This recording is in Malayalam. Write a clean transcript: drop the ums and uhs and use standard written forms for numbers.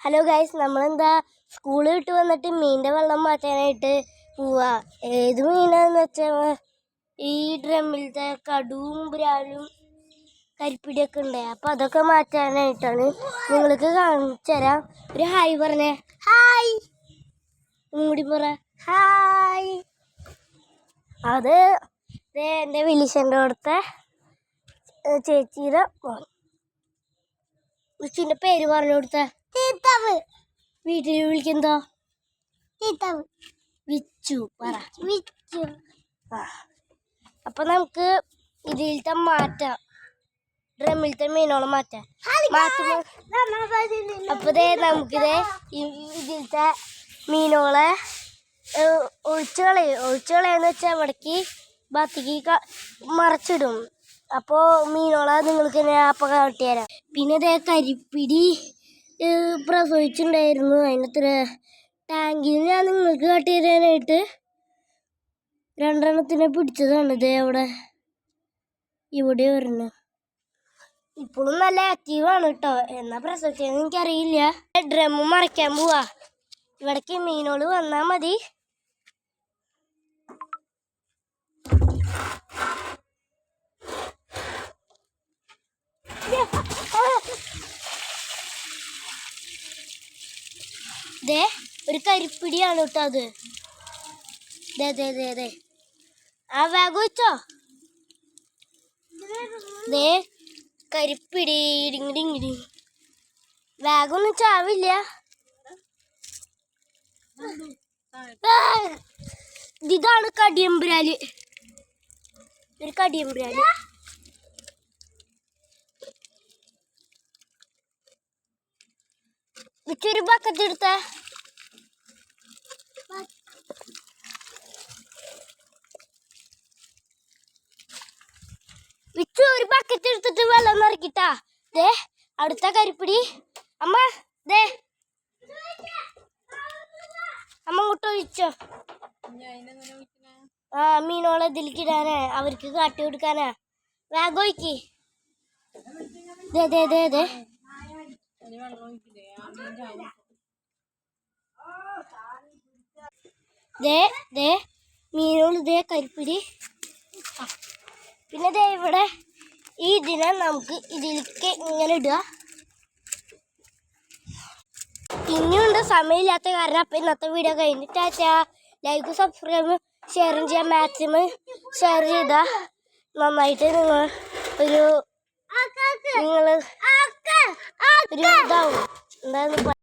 ഹലോ ഗൈസ്, നമ്മളെന്താ സ്കൂൾ വിട്ട് വന്നിട്ട് മീനിൻ്റെ വെള്ളം മാറ്റാനായിട്ട് പോവാ. ഏത് മീനാന്ന് വെച്ചാൽ ഈ ഡ്രമ്മിലത്തെ കടുവും ബ്രാലും കരിപ്പിടിയൊക്കെ ഉണ്ട്. അപ്പം അതൊക്കെ മാറ്റാനായിട്ടാണ്. നിങ്ങൾക്ക് കാണിച്ചു തരാം. ഒരു ഹായ് പറഞ്ഞേ. ഹായ് കൂടി പറ. ഹായ്. അത് എൻ്റെ വിലിശൻ്റെ അടുത്തെ ചേച്ചിയുടെ ഉച്ചിൻ്റെ പേര് പറഞ്ഞു കൊടുത്ത വീട്ടിൽ വിളിക്കുന്നതോ വിച്ചു പറ. വിച്ചു. അപ്പൊ നമുക്ക് ഇതിലത്തെ മാറ്റാം, ഡ്രമ്മിലത്തെ മീനോളം മാറ്റാം. അപ്പൊ നമുക്കിതേ ഇതിലത്തെ മീനോളെ ഒഴിച്ചുകളയെന്ന് വെച്ചാൽ ഇവിടേക്ക് ബാത്തിക്ക് മറച്ചിടും. അപ്പോൾ മീനോളെ നിങ്ങൾക്ക് ഞാൻ അപ്പം കാട്ടിത്തരാം. പിന്നെ ഇതേ കരിപ്പിടി പ്രസവിച്ചിട്ടുണ്ടായിരുന്നു. അതിനത്ര ടാങ്കിൽ ഞാൻ നിങ്ങൾക്ക് കാട്ടിത്തരാനായിട്ട് രണ്ടെണ്ണത്തിനെ പിടിച്ചതാണ്. ഇതേ ഇവിടെ വരുന്നു. ഇപ്പോഴും നല്ല ആക്റ്റീവാണ് കേട്ടോ. എന്നാ പ്രസവിച്ചതെന്ന് എനിക്കറിയില്ല. ഡ്രമ്മ് മറയ്ക്കാൻ പോവാ. ഇവിടേക്ക് മീനോള് വന്നാൽ മതി. ദേ ഒരു കരിപ്പിടിയാണ് കേട്ടോ അത്. ദേ ആ വേഗം വെച്ചോ. ദേ കരിപ്പിടി ഇടിങ്ങിടി വേഗമൊന്നും ചാവില്ല. ഇതാണ് കടിയമ്പുരാല്. ഒരു കടിയമ്പുരാല്. ഒരു ബക്കറ്റ് എടുത്ത വിച്ചു ഒരു ബക്കറ്റ് എടുത്തിട്ട് വെള്ളം നിറക്കിട്ടാ. ദേ അടുത്ത കരിപ്പിടി. അമ്മ ദേ അമ്മ ഇങ്ങോട്ട് ഒഴിച്ചോ. മീനോളെ ഇതിലേക്ക് ഇടാനാ, അവർക്ക് കാട്ടി കൊടുക്കാനാ. വേഗം ഒഴിക്ക്. ദേ മീനോള് ഇതേ കരിപ്പിടി. പിന്നെ ദേ ഇവിടെ ഈ ഇതിനെ നമുക്ക് ഇതിലേക്ക് ഇങ്ങനെ ഇടുക. ഇനിയുണ്ട്, സമയമില്ലാത്ത കാരണം. അപ്പം ഇന്നത്തെ വീഡിയോ കഴിഞ്ഞിട്ടാ. ലൈക്ക് സബ്സ്ക്രൈബ് ഷെയറും ചെയ്യാം. മാക്സിമം ഷെയർ ചെയ്താൽ നന്നായിട്ട് നിങ്ങൾ ഒരു ഇതാവും. എന്തായാലും